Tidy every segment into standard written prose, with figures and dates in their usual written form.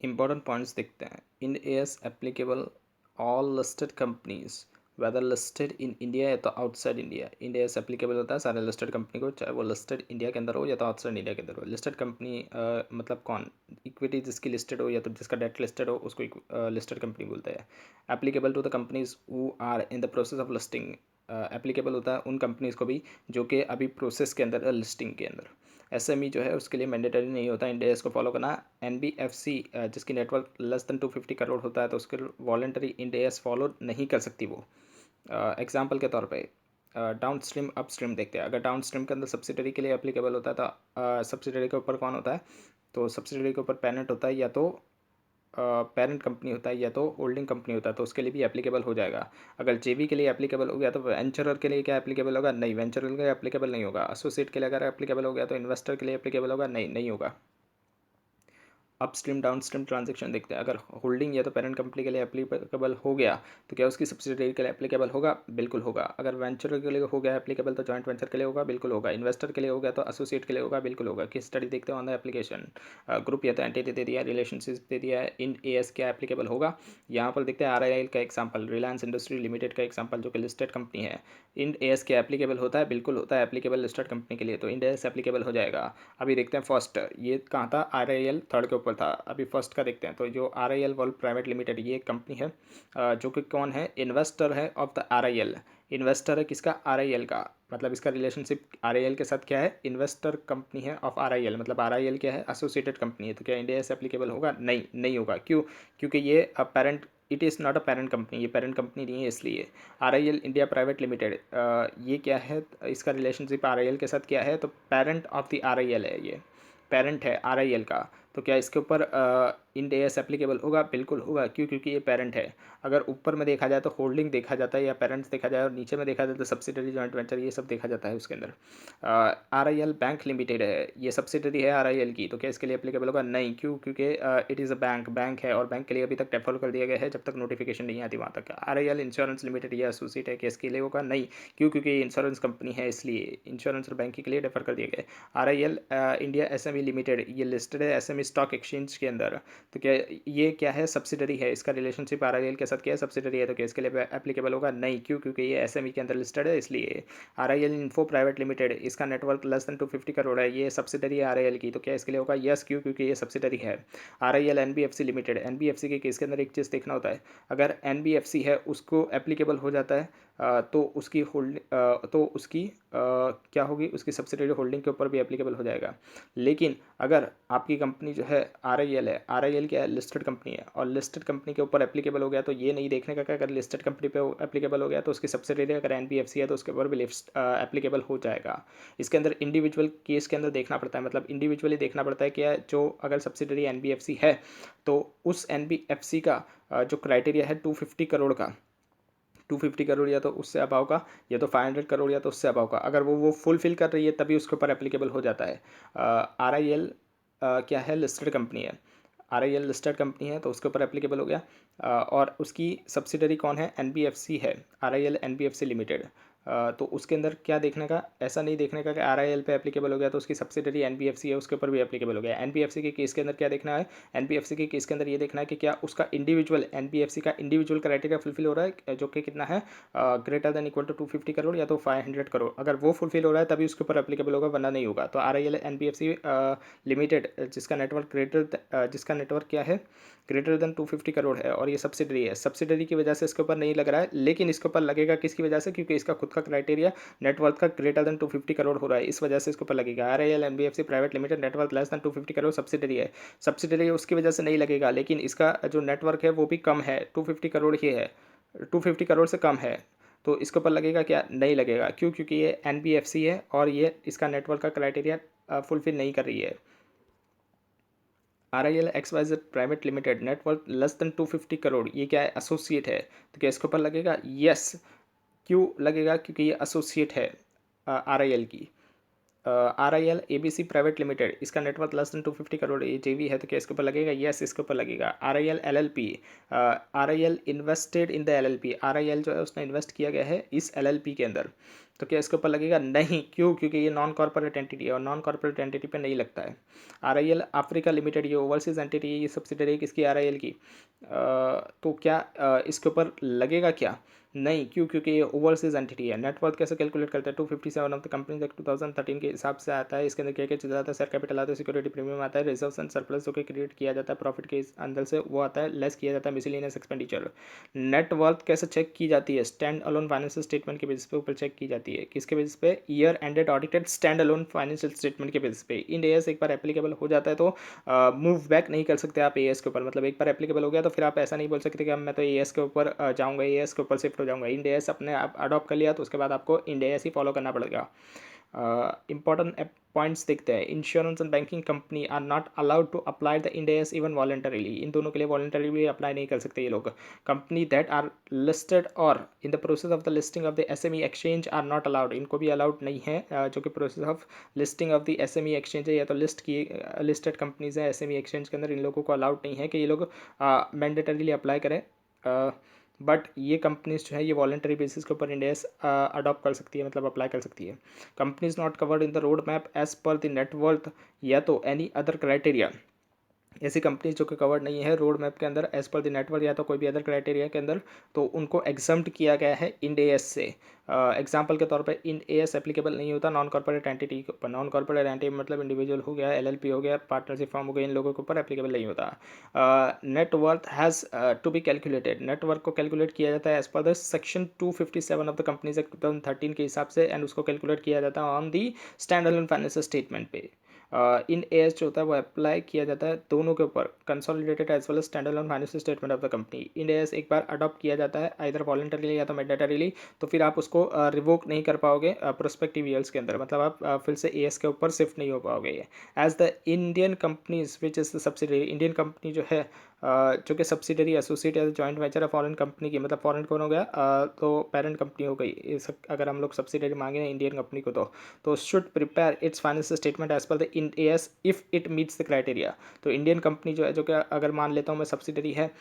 Important points देखते हैं। Ind AS applicable all listed companies whether listed in India या तो outside India. Ind AS applicable होता है सारे लिस्टेड कंपनी को, चाहे वो लिस्टेड इंडिया के अंदर हो या तो आउटसाइड इंडिया के अंदर हो। लिस्टेड कंपनी मतलब कौन, इक्विटी जिसकी लिस्टेड हो या तो जिसका डेट लिस्टेड हो उसको लिस्टेड कंपनी बोलते हैं। Applicable to the companies who are in the process of listing. Applicable होता है उन कंपनीज को भी जो कि अभी प्रोसेस के अंदर, लिस्टिंग के अंदर। एसएमई जो है उसके लिए मैंडेटरी नहीं होता इंडिया को फॉलो करना। एनबीएफसी जिसकी नेटवर्क लेस देन 250 करोड़ होता है तो उसके वॉलेंटरी इंडिया फॉलो नहीं कर सकती वो। एग्जाम्पल के तौर पे डाउन स्ट्रीम अप स्ट्रीम देखते हैं। अगर डाउन स्ट्रीम के अंदर सब्सिडरी के लिए एप्लीकेबल होता है तो सब्सिडरी के ऊपर कौन होता है, तो सब्सिडरी के ऊपर पेरेंट होता है या तो पेरेंट कंपनी होता है या तो होल्डिंग कंपनी होता है, तो उसके लिए भी एप्लीकेबल हो जाएगा। अगर जेवी के लिए एप्लीकेबल हो गया तो वेंचरर के लिए क्या एप्लीकेबल होगा, नहीं, वेंचरर के लिए एप्लीकेबल नहीं होगा। एसोसिएट के लिए अगर एप्लीकेबल हो गया तो इन्वेस्टर के लिए एप्लीकेबल होगा, नहीं, नहीं होगा। अपस्ट्रीम डाउन स्ट्रीम ट्रांजेक्शन देखते हैं। अगर होल्डिंग या तो पेरेंट कंपनी के लिए एप्लीकेबल हो गया तो क्या उसकी सब्सिडरी के लिए एप्लीकेबल होगा, बिल्कुल होगा। अगर वेंचर के लिए हो गया एप्लीकेबल तो जॉइंट वेंचर के लिए होगा, बिल्कुल होगा। इन्वेस्टर के लिए हो गया तो एसोसिएट के लिए होगा, बिल्कुल होगा। केस स्टडी देखते हो ऑन द एप्लीकेशन। ग्रुप या तो एंटिटी दे दिया, रिलेशनशिप दे दिया है, इन एस क्या एप्लीकेबल होगा। यहाँ पर देखते हैं आरआईएल का एग्जाम्पल, रिलायंस इंडस्ट्री लिमिटेड का एग्जाम्पल जो कि लिस्टेड कंपनी है। इन एस क्या एप्लीकेबल होता है, बिल्कुल होता है एप्लीकेबल लिस्टेड कंपनी के लिए, तो इन एस एप्लीकेबल हो जाएगा। अभी देखते हैं फर्स्ट, ये कहाँ था, आरआईएल थर्ड के ऊपर था। अभी फर्स्ट का देखते हैं। तो जो आरआईएल वर्ल्ड प्राइवेट लिमिटेड ये एक कंपनी है जो कि कौन है, इन्वेस्टर है ऑफ द आरआईएल। इन्वेस्टर है किसका, आरआईएल का। मतलब इसका रिलेशनशिप आरआईएल के साथ क्या है, इन्वेस्टर कंपनी है ऑफ आरआईएल। मतलब आरआईएल क्या है, एसोसिएटेड कंपनी है। तो क्या इंडिया से एप्लीकेबल होगा, नहीं, नहीं होगा। क्यों, क्योंकि ये parent, it is not a parent company, ये पेरेंट कंपनी नहीं है इसलिए। आरआईएल इंडिया प्राइवेट लिमिटेड ये क्या है, इसका रिलेशनशिप आरआईएल के साथ क्या है, तो पेरेंट ऑफ द आरआईएल है, ये पेरेंट है आरआईएल का। तो क्या इसके ऊपर इंड एस एप्लीकेबल होगा, बिल्कुल होगा। क्यों, क्योंकि ये पेरेंट है। अगर ऊपर में देखा जाए तो होल्डिंग देखा जाता है या पेरेंट्स देखा जाए, और नीचे में देखा जाए तो सब्सिडरी, जॉइंट वेंचर, ये सब देखा जाता है उसके अंदर। आरआईएल बैंक लिमिटेड है, ये सब्सिडरी है आरआईएल की, तो क्या इसके लिए एप्लीकेबल होगा, नहीं। क्यों, क्योंकि इट इज़ अ बैंक है, और बैंक के लिए अभी तक डेफर कर दिया गया है जब तक नोटिफिकेशन नहीं आती वहाँ तक। आरआईएल इंश्योरेंस लिमिटेड ये एसोसिएट है, कि इसके लिए होगा, नहीं। क्यों, क्योंकि इंश्योरेंस कंपनी है इसलिए इंश्योरेंस और बैंकिंग के लिए डेफर कर दिया गया है। आरआईएल इंडिया एसएमई लिमिटेड ये लिस्टेड है एसएमई स्टॉक एक्सचेंज के अंदर। तो क्या ये क्या है, सब्सिडरी है, इसका रिलेशनशिप आरआईएल के साथ क्या है, सब्सिडरी है, तो क्या इसके लिए एप्लीकेबल होगा, नहीं। क्यों, क्योंकि ये एसएमई के अंदर लिस्टेड है इसलिए। आरआईएल इन्फो प्राइवेट लिमिटेड, इसका नेटवर्क लेस देन 250 करोड़ है, ये सब्सिडरी है आरआईएल की, तो क्या इसके लिए होगा, यस। क्यों, क्योंकि ये सब्सिडरी है। आरआईएल एनबीएफसी लिमिटेड, एनबीएफसी के केस के अंदर एक चीज़ देखना होता है, अगर एनबीएफसी है उसको एप्लीकेबल हो जाता है तो उसकी होल्ड तो उसकी क्या होगी, उसकी सब्सिडरी होल्डिंग के ऊपर भी एप्लीकेबल हो जाएगा। लेकिन अगर आपकी कंपनी जो है आरआईएल है, आरआईएल क्या है, लिस्टेड कंपनी है, और लिस्टेड कंपनी के ऊपर एप्लीकेबल हो गया तो ये नहीं देखने का कि अगर लिस्टेड कंपनी पे एप्लीकेबल हो गया तो उसकी सब्सिडरी अगर एनबीएफसी है तो उसके ऊपर भी एप्लीकेबल हो जाएगा। इसके अंदर इंडिविजुअल केस के अंदर देखना पड़ता है, मतलब इंडिविजुअली देखना पड़ता है कि जो अगर सब्सिडरी एनबीएफसी है तो उस एनबीएफसी का जो क्राइटेरिया है 250 करोड़ का, 250 करोड़ या तो उससे अभाव का, या तो 500 करोड़ या तो उससे अभाव का, अगर वो फुलफिल कर रही है तभी उसके ऊपर एप्लीकेबल हो जाता है। आरआईएल क्या है, लिस्टेड कंपनी है, आरआईएल लिस्टेड कंपनी है तो उसके ऊपर एप्लीकेबल हो गया। और उसकी सब्सिडरी कौन है, एनबीएफसी है, आरआईएल एनबीएफसी लिमिटेड। तो उसके अंदर क्या देखने का, ऐसा नहीं देखने का कि आरआईएल पे एप्लीकेबल हो गया तो उसकी सब्सिडरी एनबीएफसी है उसके ऊपर भी एप्लीकेबल हो गया। एनबीएफसी के केस के अंदर क्या देखना है, एनबीएफसी के केस के अंदर ये देखना है कि क्या उसका इंडिविजुअल, एनबीएफसी का इंडिविजुअल क्राइटेरिया फुलफिल हो रहा है, जो कि कितना है, greater than equal to 250 crore या तो 500 करोड़। अगर वो फुलफिल हो रहा है तभी उसके ऊपर एप्लीकेबल होगा, वरना नहीं होगा। तो आरआईएल एनबीएफसी लिमिटेड जिसका नेटवर्क क्या है, ग्रेटर देन 250 करोड़ है, और ये सब्सिडरी है, सब्सिडरी की वजह से इसके ऊपर नहीं लग रहा है, लेकिन इसके ऊपर लगेगा किसकी वजह से, क्योंकि इसका खुद का क्राइटेरिया नेटवर्क का ग्रेटर देन 250 करोड़ हो रहा है, इस वजह से इसके ऊपर लगेगा। RIL NBFC private limited network less than 250 crore, subsidiary है, सब्सिडरी है उसकी वजह से नहीं लगेगा, लेकिन इसका जो नेटवर्क है वो भी कम है, 250 करोड़ ही है, 250 करोड़ से कम है, तो इसके ऊपर लगेगा क्या, नहीं लगेगा। क्यों, क्योंकि ये एनबीएफसी है और ये इसका नेटवर्क का क्राइटेरिया फुलफिल नहीं कर रही है। RIL XYZ private limited network less than 250 crore, ये क्या है, एसोसिएट है, तो क्या इसके ऊपर लगेगा, यस। क्यों लगेगा, क्योंकि ये एसोसिएट है आरआईएल की। आरआईएल एबीसी प्राइवेट लिमिटेड, इसका नेटवर्क लेस देन 250 करोड़, ये जेवी है, तो क्या इसके ऊपर लगेगा, यस, इसके ऊपर लगेगा। RIL LLP, RIL invested in the LLP, RIL जो है उसने इन्वेस्ट किया गया है इस एलएलपी के अंदर, तो क्या इसके ऊपर लगेगा? नहीं। क्यों? क्योंकि ये नॉन कॉर्पोरेट एंटिटी है और नॉन कॉर्पोरेट एंटिटी पे नहीं लगता है। RIL अफ्रीका लिमिटेड, ये ओवरसीज एंटिटी है, ये सब्सिडरी किसकी? RIL की। तो क्या इसके ऊपर लगेगा क्या? नहीं। क्यों? क्योंकि ये ओवरसीज एंटिटी है। नेटवर्थ कैसे कैलकुलेट करते हैं? 257 ऑफ द कंपनीज एक्ट 2013 के हिसाब से आता है। इसके अंदर क्या क्या चीज़ आता है? शेयर कैपिटल आता है, सिक्योरिटी प्रीमियम आता है, रिजर्व्स एंड सरप्लस जो कि क्रिएट किया जाता है प्रॉफिट के अंदर से, वो आता है, लेस किया जाता है मिसलेनियस एक्सपेंडिचर। नेटवर्थ कैसे चेक की जाती है? स्टैंड अलोन फाइनेंशियल स्टेटमेंट के बेसिस पे ऊपर चेक की जाती है। किसके बेसिस पे? Year ended audited stand alone financial statement के बेसिस पे। इंड एएस एक बार एप्लीकेबल हो जाता है तो मूव बैक नहीं कर सकते आप एएस के ऊपर। मतलब एक बार एप्लीकेबल हो गया तो फिर आप ऐसा नहीं बोल सकते कि अब मैं तो एएस के ऊपर जाऊँगा, एएस के ऊपर शिफ्ट हो जाऊँगा। इंड एएस अपने आप अडॉप्ट कर लिया तो उसके बाद आपको इंड एएस ही फॉलो करना पड़ेगा। इंपॉर्टेंट पॉइंट्स देखते हैं। Insurance and banking company are not allowed to apply the Ind AS even voluntarily. इन दोनों के लिए वॉलंटरी भी अप्लाई नहीं कर सकते ये लोग। कंपनी दैट आर लिस्टेड और in the process of the listing of the SME exchange are not allowed. इनको भी अलाउड नहीं है जो कि process of listing of the SME exchange है, या तो लिस्ट की लिस्टेड कंपनीज है एसएमई एक्सचेंज के अंदर, इन लोगों को अलाउड नहीं है कि ये लोग मैंडेटरीली अप्लाई करें। बट ये कंपनीज जो है ये वॉलंटरी बेसिस के ऊपर इंड एएस अडॉप्ट कर सकती है, मतलब अप्लाई कर सकती है। Companies not covered in the road map as per the net या तो एनी अदर क्राइटेरिया। ऐसी कंपनीज जो कि कवर्ड नहीं है रोड मैप के अंदर एज पर द नेटवर्क या तो कोई भी अदर क्राइटेरिया के अंदर, तो उनको एग्जम्प्ट किया गया है इंड एएस से। एग्जाम्पल के तौर पे इंड एएस एप्लीकेबल नहीं होता नॉन कॉर्पोरेट एंटिटी के ऊपर। नॉन कॉर्पोरेट एंटिटी मतलब इंडिविजुअल हो गया, एलएलपी हो गया, पार्टनरशिप फॉर्म हो गया, इन लोगों के ऊपर एप्लीकेबल नहीं होता। Net worth has to be calculated. Network को कैलकुलेट किया जाता है as per the section 257 of the Companies Act 2013 के हिसाब से, एंड उसको कैलकुलेट किया जाता है on the stand alone financial statement पे। इन एएस जो होता है वो अप्लाई किया जाता है दोनों के ऊपर, consolidated as well as stand alone financial statement of the company. Ind AS एक बार अडॉप्ट किया जाता है आइदर वॉलंटरीली या तो मैंडेटरीली, तो फिर आप उसको रिवोक नहीं कर पाओगे प्रोस्पेक्टिव ईयर्स के अंदर, मतलब आप फिर से एएस के ऊपर शिफ्ट नहीं हो पाओगे। As the Indian companies which is the subsidiary, Indian company जो है जो कि सब्सिडरी एसोसिएट या जॉइंट वेंचर है फॉरेन कंपनी की, मतलब फॉरेन कौन हो गया? तो पेरेंट कंपनी हो गई। इस अगर हम लोग सब्सिडरी मांगे ना इंडियन कंपनी को तो should prepare its financial statement as per the Ind AS if it meets the criteria. तो इंडियन कंपनी जो है, जो कि अगर मान लेता हूँ मैं सब्सिडरी है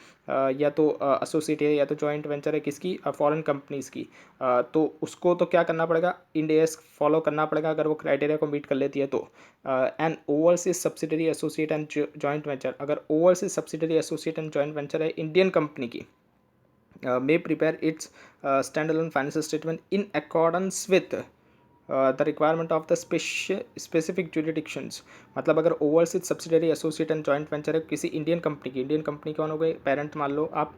या तो एसोसिएट है या तो जॉइंट वेंचर है, किसकी? फॉरेन कंपनीज की, तो उसको तो क्या करना पड़ेगा? इंड एएस फॉलो करना पड़ेगा अगर वो क्राइटेरिया को मीट कर लेती है तो। And overseas subsidiary associate and joint venture, अगर overseas subsidiary associate and joint venture है इंडियन कंपनी की, may prepare its standalone financial statement in accordance with the requirement of the specific jurisdictions. मतलब अगर overseas subsidiary associate and joint venture है किसी Indian company की, Indian company कौन हो गई? पेरेंट मान लो आप,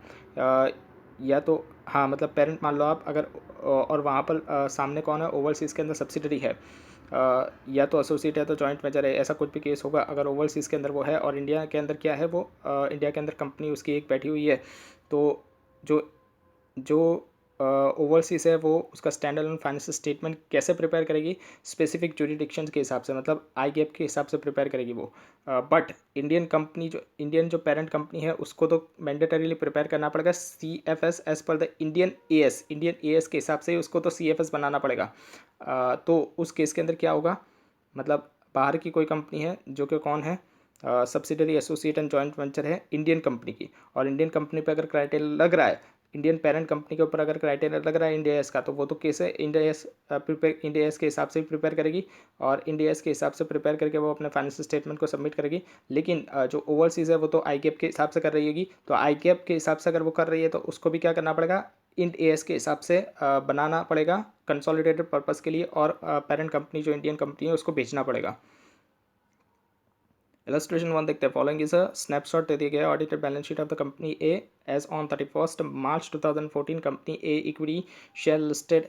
या तो हाँ मतलब पेरेंट मान लो आप अगर, और वहाँ पर सामने कौन है? ओवरसीज़ के अंदर सब्सिडरी है, या तो एसोसिएट है तो जॉइंट वेंचर है, ऐसा कुछ भी केस होगा। अगर ओवरसीज़ के अंदर वो है और इंडिया के अंदर क्या है वो, इंडिया के अंदर कंपनी उसकी एक बैठी हुई है, तो जो जो ओवरसीज़ है वो उसका स्टैंड अलोन फाइनेंशियल स्टेटमेंट कैसे प्रिपेयर करेगी? स्पेसिफिक जुरिडिक्शंस के हिसाब से, मतलब आई गैप के हिसाब से प्रिपेयर करेगी वो। बट इंडियन कंपनी जो इंडियन जो पेरेंट कंपनी है उसको तो मैंडेटरीली प्रिपेयर करना पड़ेगा CFS as per the Indian AS. Indian AS के हिसाब से ही उसको तो सीएफएस बनाना पड़ेगा। तो उस केस के अंदर क्या होगा? मतलब बाहर की कोई कंपनी है जो कि कौन है? Subsidiary associate and joint venture है इंडियन कंपनी की, और इंडियन कंपनी पे अगर क्राइटेरिया लग रहा है, इंडियन पेरेंट कंपनी के ऊपर अगर क्राइटेरिया लग रहा है इंडिया एस का, तो वो तो कैसे India S prepare, India S के हिसाब से प्रिपेयर करेगी, और इंडिया एस के हिसाब से प्रिपेयर करके वो अपने फाइनेंशियल स्टेटमेंट को सबमिट करेगी। लेकिन जो ओवरसीज़ है वो तो आई के हिसाब से कर रही होगी, तो आई के हिसाब से अगर वो कर रही है तो उसको भी क्या करना पड़ेगा? इंड एएस के हिसाब से बनाना पड़ेगा कंसोलिडेटेड पर्पस के लिए, और पेरेंट कंपनी जो इंडियन कंपनी है उसको भेजना पड़ेगा। इलस्ट्रेशन 1 देखते हैं। फॉलोइंग इज अ स्नैपशॉट दे दिया गया audited balance sheet of the company A as on 31 March 2014। Company A equity share listed,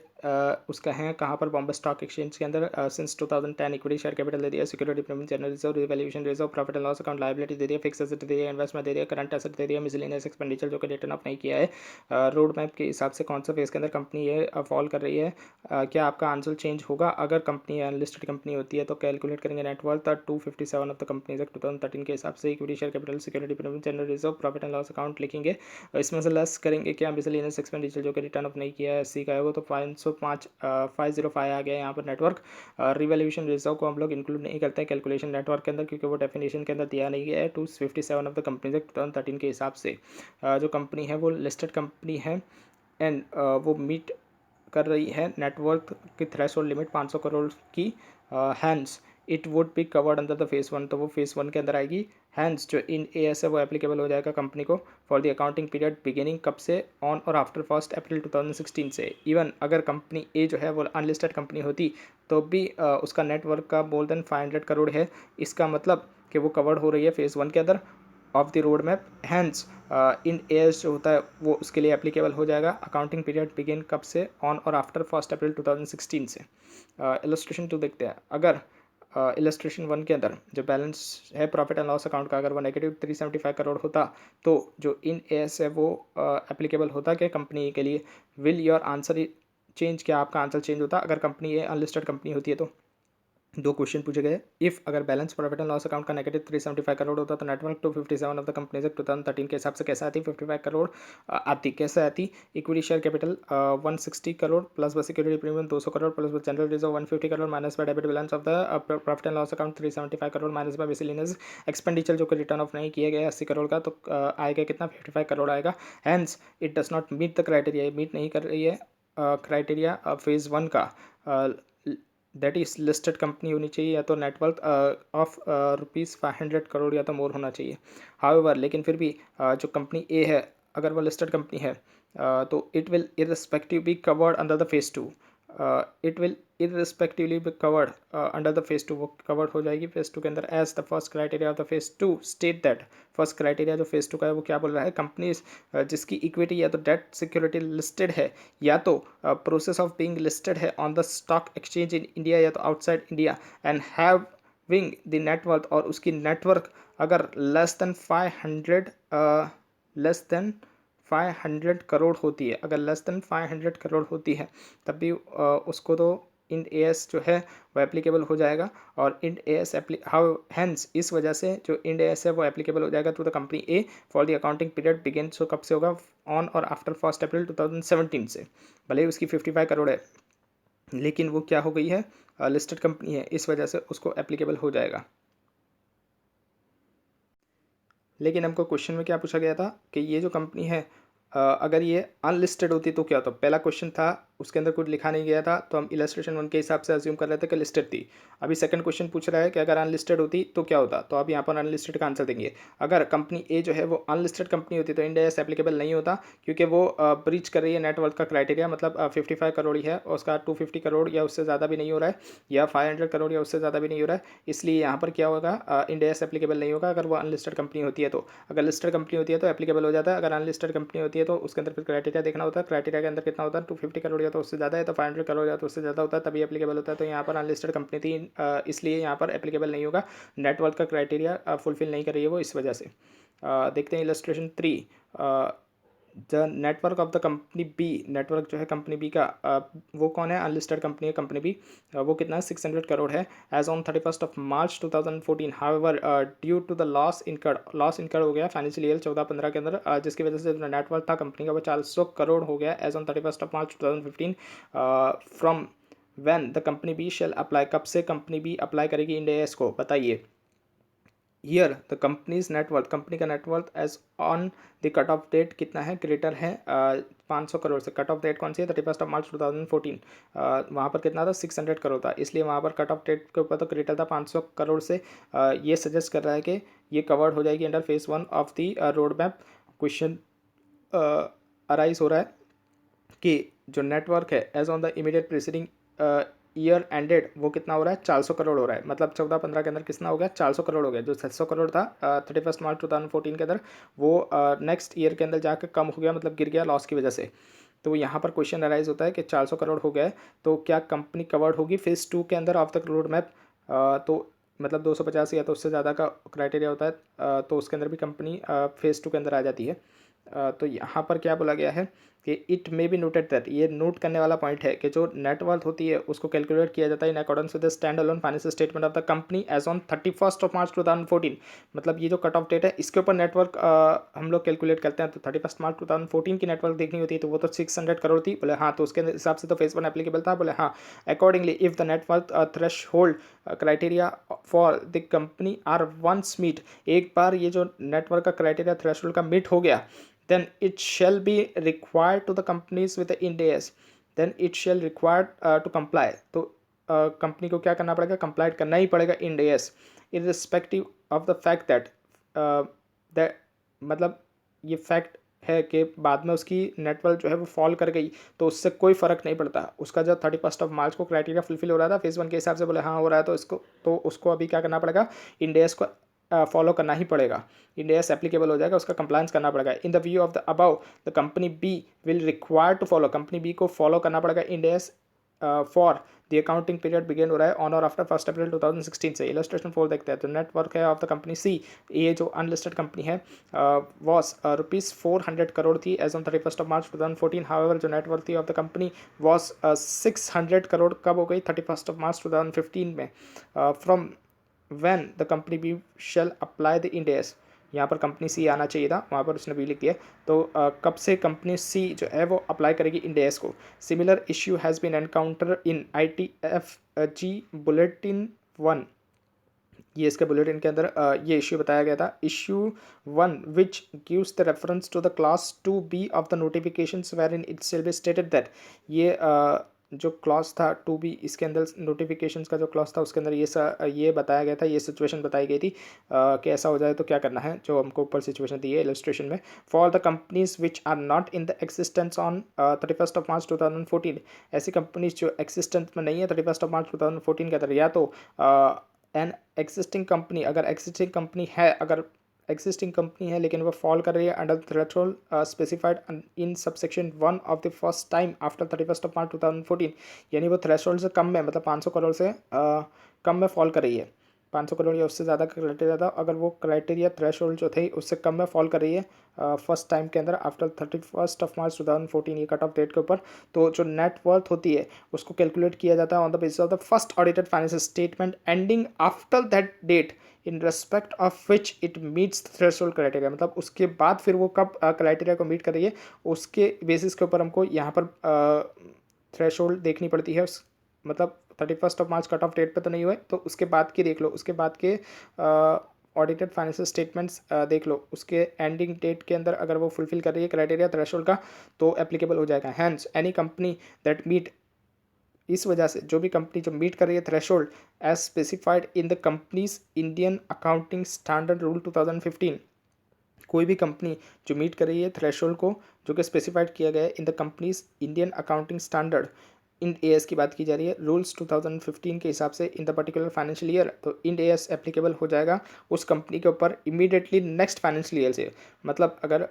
उसका है कहाँ पर? बॉम्बे स्टॉक एक्सचेंज के अंदर। सिंस 2010 इक्विटी शेयर कैपिटल दे दिया, security premium, general reserve, revaluation reserve, profit and loss account, liability दे दिया, फिक्स एसेट दे दिया, इन्वेस्टमेंट दे दिया, करंट एसेट दे दिया, मिसलेनियस एक्सपेंडिचर जो कि रिटर्न ऑफ नहीं किया है। रोड मैप के हिसाब से कौन सा फेज के अंदर कंपनी ये फॉल कर रही है? क्या आपका आंसर चेंज होगा? अगर कंपनी अनलिस्टेड कंपनी होती है तो कैलकुलेट करेंगे net worth 257 of the Companies Act 2013 के हिसाब से, equity share capital, security premium, general reserve, profit and loss account लिखेंगे। इसमें से लेस करेंगे क्या? मिसलेनियस एक्सपेंडिचर जो कि रिटर्न ऑफ नहीं किया है एससी का है वो, तो 505 आ गया यहाँ पर नेटवर्क। रिवैल्यूएशन रिजर्व को हम लोग इंक्लूड नहीं करते हैं कैलकुलेशन नेटवर्क के अंदर, क्योंकि वो डेफिनेशन के अंदर दिया नहीं गया है 257 ऑफ द कंपनीज एक्ट 2013 के हिसाब से। जो कंपनी है वो लिस्टेड कंपनी है, एंड वो मीट कर रही है नेटवर्क की थ्रेशोल्ड लिमिट 500 करोड़ की, hence it would be covered under the phase 1, तो वो फेज़ 1 के अंदर आएगी। हैंस जो इन एएस है वो एप्लीकेबल हो जाएगा कंपनी को for the accounting period beginning कब से, ऑन और आफ्टर 1 अप्रैल 2016 से। इवन अगर कंपनी ए जो है वो अनलिस्टेड कंपनी होती तो भी उसका नेटवर्क का मोर देन 500 करोड़ है, इसका मतलब कि वो कवर्ड हो रही है फेज़ 1 के अंदर of the road map. Hence Ind AS जो होता है वो उसके लिए एप्लीकेबल हो जाएगा। अकाउंटिंग पीरियड बिगिन कब से, ऑन और आफ्टर 1 अप्रैल 2016 से। इलस्ट्रेशन 2 देखते हैं। अगर इलस्ट्रेशन 1 के अंदर जो बैलेंस है प्रॉफिट एंड लॉस अकाउंट का, अगर वो नेगेटिव 375 करोड़ होता तो जो इन एस है वो एप्लीकेबल होता क्या कंपनी के लिए। विल योर आंसर चेंज, क्या आपका आंसर चेंज होता अगर कंपनी ये अनलिस्टेड कंपनी होती है तो। दो क्वेश्चन पूछे गए। इफ़ अगर balance profit and loss account का नेगेटिव 375 करोड़ होता तो नेटवर्क 257 ऑफ द कंपनीज 2013 के हिसाब से कैसे आती, 55 करोड़ आती, कैसे आती। Equity share capital 160 crore plus बस सिक्योरिटी प्रीमियम 200 करोड़ प्लस बस general reserve 150 crore minus by debit balance of the profit and loss account 375 crore minus by miscellaneous expenditure जो कि रिटर्न ऑफ नहीं किया गया 80 करोड़ का, तो आएगा कितना, 55 करोड़ आएगा। Hence it does not meet the criteria, meet नहीं कर रही है क्राइटेरिया फेज़ 1 का। दैट इज लिस्टेड कंपनी होनी चाहिए या तो नेटवर्थ ऑफ ₹500 करोड़ या तो मोर होना चाहिए। हाउएवर लेकिन फिर भी जो कंपनी ए है अगर वो लिस्टेड कंपनी है तो it will irrespective be covered under the phase 2। It will irrespectively be covered under the phase 2, वो कवर्ड हो जाएगी फेज़ 2 के अंदर। As the first criteria of the phase 2 state that, first criteria जो phase 2 का है वो क्या बोल रहा है, कंपनीज जिसकी इक्विटी या तो डेट सिक्योरिटी लिस्टेड है या तो प्रोसेस ऑफ बीइंग लिस्टेड है on the stock exchange in India या तो outside India and having the net worth, और उसकी नेटवर्क अगर लेस देन 500 करोड़ होती है, अगर लेस देन 500 करोड़ होती है तब भी उसको तो इंड एस जो है वो एप्लीकेबल हो जाएगा। और इंड एस हाउ हैंस इस वजह से जो इंड एस है वो एप्लीकेबल हो जाएगा to the company A for the accounting period begin, so कब से होगा, ऑन और आफ्टर 1 अप्रैल 2017 से। भले ही उसकी 55 करोड़ है लेकिन वो क्या हो गई है, लिस्टेड कंपनी है, इस वजह से उसको एप्लीकेबल हो जाएगा। लेकिन हमको क्वेश्चन में क्या पूछा गया था कि ये जो कंपनी है अगर ये अनलिस्टेड होती तो क्या होता। पहला क्वेश्चन था उसके अंदर कुछ लिखा नहीं गया था तो हम इलस्ट्रेशन 1 के हिसाब से अज्यूम कर रहे थे कि लिस्टेड थी। अभी सेकंड क्वेश्चन पूछ रहा है कि अगर अनलिस्टेड होती तो क्या होता, तो अब यहाँ पर अनलिस्टेड का आंसर देंगे। अगर कंपनी ए जो है वो अनलिस्टेड कंपनी होती तो इंड एस एप्लीकेबल नहीं होता क्योंकि वो ब्रीच कर रही है नेटवर्थ का क्राइटेरिया, मतलब 55 करोड़ ही है और उसका 250 करोड़ या उससे ज़्यादा भी नहीं हो रहा है या 500 करोड़ या उससे ज़्यादा भी नहीं हो रहा है, इसलिए यहाँ पर क्या होगा, इंड एस एप्लीकेबल नहीं होगा अगर वो अनलिस्टेड कंपनी होती है तो। अगर लिस्टेड कंपनी होती है तो एप्लीकेबल हो जाता है, अगर अनलिस्टेड कंपनी होती है तो उसके अंदर फिर क्राइटेरिया देखना होता है, क्राइटेरिया के अंदर कितना होता है 250 करोड़ या तो उससे ज़्यादा है, तो 500 करोड़ या तो उससे ज़्यादा होता है तभी एप्लीकेबल होता है। तो यहाँ पर अनलिस्टेड कंपनी थी इसलिए यहाँ पर एप्लीकेबल नहीं होगा, नेटवर्क का क्राइटेरिया फुलफिल नहीं कर रही है वो इस वजह से। देखते हैं illustration 3। The network of the company B, network जो है कंपनी बी का वो कौन है, अनलिस्टेड कंपनी है कंपनी बी, वो कितना है 600 करोड़ है as on 31 March 2014। However due to the loss incurred हो गया फाइनेंशियल ईयर 14-15 के अंदर जिसकी वजह से जो नेटवर्क था कंपनी का वो 400 करोड़ हो गया as on 31 March 2015। From when the company B shall apply, कब से कंपनी बी अप्लाई करेगी इंड एस को, बताइए। Here the company's net worth, company का net worth as on the cut off date कितना है, ग्रेटर है 500 करोड़ से। कट ऑफ डेट कौन सी है, 31 मार्च 2014। वहाँ पर कितना था 600 करोड़ था, इसलिए वहाँ पर कट ऑफ डेट के ऊपर तो ग्रेटर था 500 करोड़ से। ये सजेस्ट कर रहा है कि ये कवर्ड हो जाएगी under phase 1 of the road map. Question arise हो रहा है कि जो नेटवर्क है as on the immediate preceding year ended वो कितना हो रहा है 400 करोड़ हो रहा है, मतलब 14-15 के अंदर कितना हो गया 400 करोड़ हो गया। जो 700 करोड़ था 31 मार्च 2014 के अंदर वो नेक्स्ट ईयर के अंदर जाकर कम हो गया, मतलब गिर गया लॉस की वजह से। तो यहाँ पर क्वेश्चन अराइज होता है कि 400 करोड़ हो गया है तो क्या कंपनी कवर्ड होगी फेज़ 2 के अंदर ऑफ द रोड मैप। तो मतलब 250 या तो उससे ज़्यादा का क्राइटेरिया होता है तो उसके अंदर भी कंपनी फेज़ 2 के अंदर आ जाती है। तो यहाँ पर क्या बोला गया है कि it may be noted that, ये नोट करने वाला पॉइंट है कि जो नेटवर्थ होती है उसको कैलकुलेट किया जाता है in accordance with the stand alone financial statement of the company as on 31 March 2014। मतलब ये जो कट ऑफ डेट है इसके ऊपर नेटवर्क हम लोग कैलकुलेट करते हैं। तो 31 मार्च 2014 की नेटवर्क देखनी होती है तो वो तो 600 करोड़ थी, बोले हाँ तो उसके हिसाब से तो फेज़ 1 एप्लीकेबल था, बोले हाँ। Accordingly if the net worth threshold criteria for the company are once meet, एक बार ये जो नेटवर्क का क्राइटेरिया थ्रेश होल्ड का मीट हो गया then it shall be required to the companies with the Ind AS, then it shall required to comply, तो कंपनी को क्या करना पड़ेगा, कंप्लाई करना ही पड़ेगा Ind AS irrespective of the fact that मतलब ये फैक्ट है कि बाद में उसकी नेटवर्क जो है वो फॉल कर गई तो उससे कोई फ़र्क नहीं पड़ता। उसका जब 31 मार्च को क्राइटेरिया फुलफिल हो रहा था फेज़ 1 के हिसाब से, बोले हाँ हो रहा है, तो उसको अभी क्या करना पड़ेगा, इंड एस को फॉलो करना ही पड़ेगा, इंड एस एप्लीकेबल हो जाएगा, उसका कंप्लायंस करना पड़ेगा। In the view of the above the company B will require to follow, company B को फॉलो करना पड़ेगा Ind AS for the accounting period begin हो रहा है ऑन और आफ्टर 1 अप्रैल 2016 से। इलस्ट्रेशन 4 देखते हैं, तो नेटवर्क है ऑफ द कंपनी सी, ये जो अनलिस्टेड कंपनी है वॉस ₹400 थी एज ऑन 31 मार्च 2014। हाउएवर जो नेटवर्क थी of the company was 600 crore कब हो गई, 31 मार्च 2015 में, from when the company B shall apply the Ind AS, यहाँ पर कंपनी सी आना चाहिए था, वहाँ पर उसने बी लिख दिया। तो कब से कंपनी सी जो है वो अप्लाई करेगी इंड एस को। Similar issue has been encounter in ITFG bulletin 1, ये इसके बुलेटिन के अंदर ये इश्यू बताया गया था, issue 1 which gives the reference to the class 2B of the notifications were in it shall be stated that, ये जो क्लॉज था 2B, इसके अंदर नोटिफिकेशंस का जो क्लॉज था उसके अंदर ये बताया गया था, ये सिचुएशन बताई गई थी कि ऐसा हो जाए तो क्या करना है, जो हमको ऊपर सिचुएशन दी है इलस्ट्रेशन में। For the companies which are not in the existence on 31 March 2014, ऐसी कंपनीज जो एक्सिस्टेंस में नहीं है 31 मार्च 2014 के अंदर, या तो एन एग्जिस्टिंग कंपनी, अगर एग्जिस्टिंग कंपनी है, अगर एग्जिस्टिंग कंपनी है लेकिन वो फॉल कर रही है under threshold specified in subsection 1 of the first time after 31 March 2014, यानी वो थ्रेशोल्ड से कम में, मतलब 500 करोड़ से कम में फॉल कर रही है, 500 करोड़ या उससे ज़्यादा का क्राइटेरिया था, अगर वो क्राइटेरिया थ्रेशोल्ड जो थे उससे कम में फॉल कर रही है फर्स्ट टाइम के अंदर आफ्टर 31 मार्च 2014, ये कट ऑफ डेट के ऊपर, तो जो नेट वर्थ होती है उसको कैलकुलेट किया जाता है on the basis of the first audited financial statement ending after that date in respect of which it meets threshold criteria, मतलब उसके बाद फिर वो कब क्राइटेरिया को मीट कर रही है उसके बेसिस के ऊपर हमको यहाँ पर थ्रेशोल्ड देखनी पड़ती है। मतलब 31 मार्च कट ऑफ डेट पे तो नहीं हुए, तो उसके बाद की देख लो, उसके बाद के ऑडिटेड फाइनेंशियल स्टेटमेंट्स देख लो, उसके एंडिंग डेट के अंदर अगर वो फुलफिल कर रही है क्राइटेरिया थ्रेशोल्ड का तो एप्लीकेबल हो जाएगा। Hence any company that meet, इस वजह से जो भी कंपनी जो मीट कर रही है threshold as specified in the companies Indian accounting standard rule 2015, कोई भी कंपनी जो मीट कर रही है थ्रेशोल्ड को जो कि स्पेसिफाइड किया गया है इन the companies Indian accounting standard, Ind AS की बात की जा रही है रूल्स 2015 के हिसाब से in the particular financial year, तो इंड एएस एप्लीकेबल हो जाएगा उस कंपनी के ऊपर इमीडिएटली नेक्स्ट फाइनेंशियल ईयर से। मतलब अगर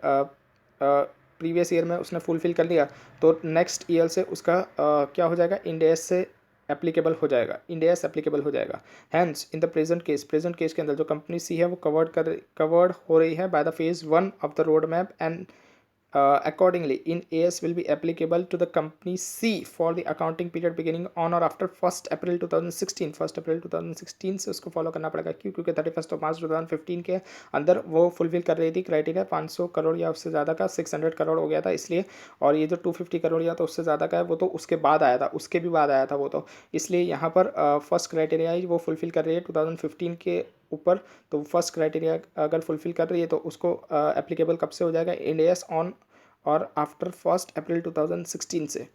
प्रीवियस ईयर में उसने फुलफिल कर लिया तो नेक्स्ट ईयर से उसका क्या हो जाएगा, इंड एएस से एप्लीकेबल हो जाएगा, इंड एएस एप्लीकेबल हो जाएगा। Hence in the present case के अंदर जो कंपनी सी है वो कवर्ड हो रही है by the phase 1 of the road map and accordingly in AS will be applicable to the company C for the accounting period beginning on or after 1st April 2016, 1st April 2016 से उसको follow करना पड़ेगा। क्यों? क्योंकि 31 March 2015 के अंदर वो fulfil कर रही थी क्राइटेरिया 500 करोड़ या उससे ज़्यादा का, 600 करोड़ हो गया था इसलिए, और ये जो 250 करोड़ या तो उससे ज़्यादा का है वो तो उसके बाद आया था, उसके भी बाद आया था वो, तो इसलिए यहाँ पर फर्स्ट क्राइटेरिया ही वो फुलफिल कर रही है 2015 के ऊपर, तो फर्स्ट क्राइटेरिया अगर फुलफिल कर रही है तो उसको एप्लीकेबल कब से हो जाएगा, इंड एएस ऑन और आफ्टर 1 अप्रैल 2016 से।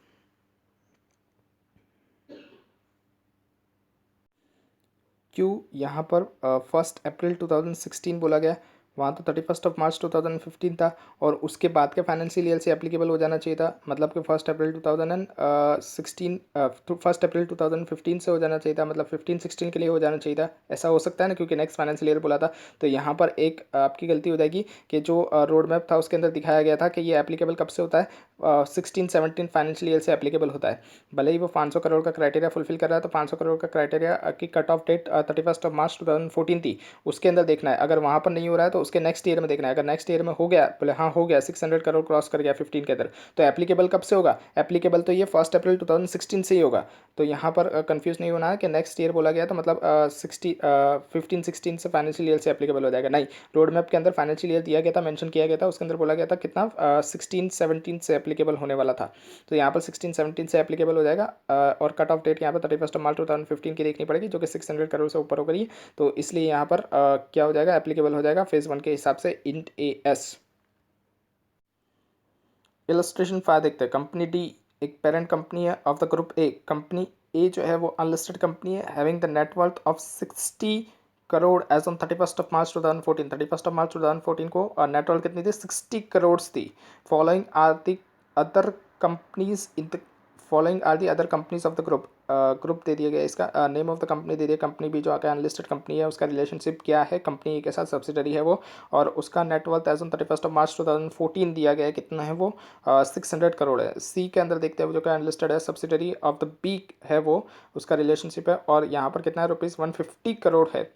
क्यों यहाँ पर 1 अप्रैल 2016 बोला गया, वहाँ तो 31 मार्च 2015 था और उसके बाद के फाइनेंशियल ईयर से एप्लीकेबल हो जाना चाहिए था, मतलब कि 1 अप्रैल 2016 1 अप्रैल 2015 से हो जाना चाहिए था, मतलब 15-16 के लिए हो जाना चाहिए था, ऐसा हो सकता है ना, क्योंकि नेक्स्ट फाइनेंशियल ईयर बोला था। तो यहाँ पर एक आपकी गलती हो जाएगी कि जो रोड मैप था उसके अंदर दिखाया गया था कि ये एप्लीकेबल कब से होता है, 16-17 फाइनेंशियल ईयर से एप्लीकेबल होता है। भले ही वो 500 करोड़ का क्राइटेरिया फुलफिल कर रहा है तो 500 करोड़ का क्राइटेरिया की कट ऑफ डेट 31 मार्च 2014 थी, उसके अंदर देखना है, अगर वहाँ पर नहीं हो रहा है तो उसके नेक्स्ट ईयर में देखना है, अगर नेक्स्ट ईयर में हो गया, बोले हाँ हो गया 600 करोड़ क्रॉस कर गया 15 के अंदर, तो एप्लीकेबल कब से होगा, एप्लीकेबल तो ये 1 अप्रैल 2016 से ही होगा। तो यहाँ पर कंफ्यूज नहीं होना है कि नेक्स्ट ईयर बोला गया तो मतलब 15-16 से फाइनेंशियल ईयर से एप्लीकेबल हो जाएगा, नहीं, रोड मैप के अंदर फाइनेंशियल ईयर दिया गया था, मेंशन किया गया था, उसके अंदर बोला गया था कितना 16-17 से एप्लीकेबल होने वाला था, तो यहाँ पर 16-17 से एप्लीकेबल हो जाएगा। और कट ऑफ डेट यहाँ पर 31 मार्च 2015 की देखनी पड़ेगी जो कि 600 करोड़ से ऊपर हो गई है, तो इसलिए यहाँ पर क्या हो जाएगा, एप्लीकेबल हो जाएगा फेज 1 के हिसाब से इंड एएस। इलस्ट्रेशन 5 देखते हैं, कंपनी डी एक पेरेंट कंपनी है of the group A, company A जो है वो अनलिस्टेड कंपनी है, having the net worth of 60 crore as on 31 March 2014। 31 March 2014 को नेटवर्थ कितनी थी? 60 करोड़ थी। Following are the other companies in the following are the other companies of the group. Group दे दिया गया इसका, नेम ऑफ द कंपनी दे दिया, कंपनी भी जो आकर अनलिस्टेड कंपनी है उसका रिलेशनशिप क्या है, कंपनी के साथ सब्सिडरी है वो, और उसका नेटवर्थ एज ऑन 31 मार्च 2014 दिया गया है, कितना है वो? 600 करोड़ है। सी के अंदर देखते हैं जो कि अनलिस्टेड है, सब्सिडरी ऑफ द बी है वो, उसका रिलेशनशिप है, और यहाँ पर कितना है? ₹150 करोड़ है।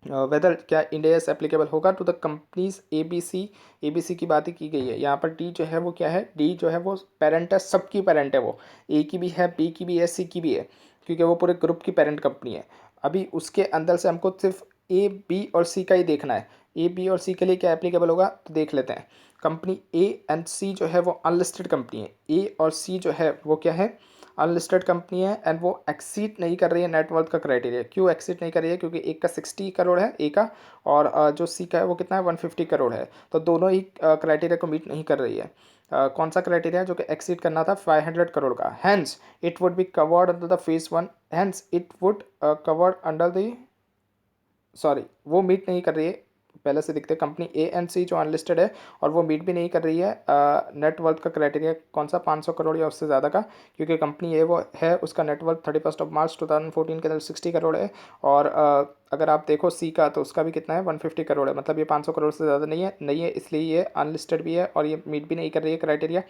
वेदर क्या इंडेस एप्लीकेबल होगा to the companies A B C की बात ही की गई है। यहाँ पर डी जो है वो क्या है? डी जो है वो पेरेंट है, सबकी पेरेंट है वो, ए की भी है, बी की भी है, सी की भी है, क्योंकि वो पूरे ग्रुप की पेरेंट कंपनी है। अभी उसके अंदर से हमको सिर्फ ए बी और सी का ही देखना है। ए बी और सी के लिए क्या एप्लीकेबल होगा तो देख लेते हैं। कंपनी ए एंड सी जो है वो अनलिस्टेड कंपनी है, ए और सी जो है वो क्या है? अनलिस्टेड कंपनी है, एंड वो एक्सीड नहीं कर रही है नेटवर्थ का क्राइटेरिया। क्यों एक्सीड नहीं कर रही है? क्योंकि एक का 60 करोड़ है ए का, और जो सी का है वो कितना है? 150 करोड़ है। तो दोनों ही क्राइटेरिया को मीट नहीं कर रही है। कौन सा क्राइटेरिया जो कि एक्सीड करना था? 500 करोड़ का। Hence it would be covered under the phase one, hence it would covered under the, sorry वो मीट नहीं कर रही है। पहले से दिखते कंपनी ए एंड सी जो अनलिस्टेड है और वो मीट भी नहीं कर रही है नेटवर्थ का क्राइटेरिया, कौन सा? 500 करोड़ या उससे ज़्यादा का, क्योंकि कंपनी ए वो है उसका नेटवर्थ 31 मार्च 2014 के अंदर 60 करोड़ है, और अगर आप देखो सी का तो उसका भी कितना है? 150 करोड़ है। मतलब ये 500 करोड़ से ज़्यादा नहीं है, इसलिए ये अनलिस्टेड भी है और ये मीट भी नहीं कर रही है क्राइटेरिया।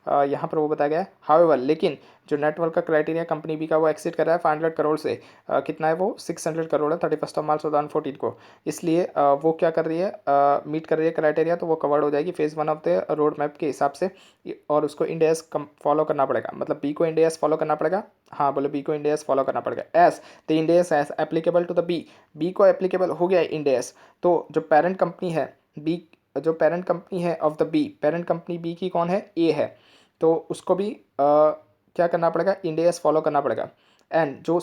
यहाँ पर वो बताया गया है। हाउएवर लेकिन जो नेटवर्क का क्राइटेरिया कंपनी बी का वो एक्सीड कर रहा है 500 करोड़ से। कितना है वो? 600 करोड़ है 31 मार्च 2014 को। इसलिए वो क्या कर रही है? मीट कर रही है क्राइटेरिया, तो वो कवर्ड हो जाएगी phase one of the road map के हिसाब से, और उसको इंडेस फॉलो करना पड़ेगा। मतलब बी को इंडेस फॉलो करना पड़ेगा। हाँ बोले, बी को इंडेस फॉलो करना पड़ेगा। As the Ind AS is applicable to the B, B को एप्लीकेबल हो गया इंडेस, तो जो पेरेंट कंपनी है बी, जो पेरेंट कंपनी है of the B, parent company B की कौन है? ए है, तो उसको भी क्या करना पड़ेगा? इंडेस फॉलो करना पड़ेगा। एंड जो